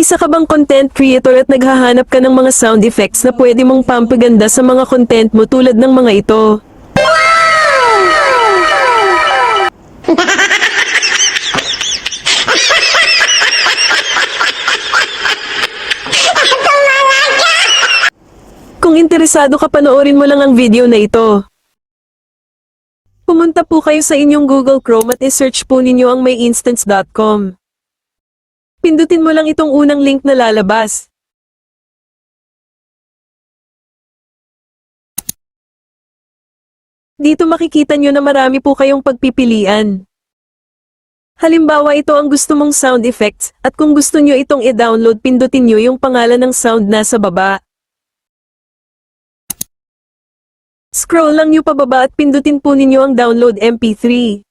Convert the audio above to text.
Isa ka bang content creator at naghahanap ka ng mga sound effects na pwede mong pampaganda sa mga content mo tulad ng mga ito? Kung interesado ka, panoorin mo lang ang video na ito. Pumunta po kayo sa inyong Google Chrome at i-search po ninyo ang myinstance.com. Pindutin mo lang itong unang link na lalabas. Dito makikita nyo na marami po kayong pagpipilian. Halimbawa, ito ang gusto mong sound effects, at kung gusto nyo itong i-download, pindutin nyo yung pangalan ng sound nasa baba. Scroll lang nyo pababa at pindutin po ninyo ang download MP3.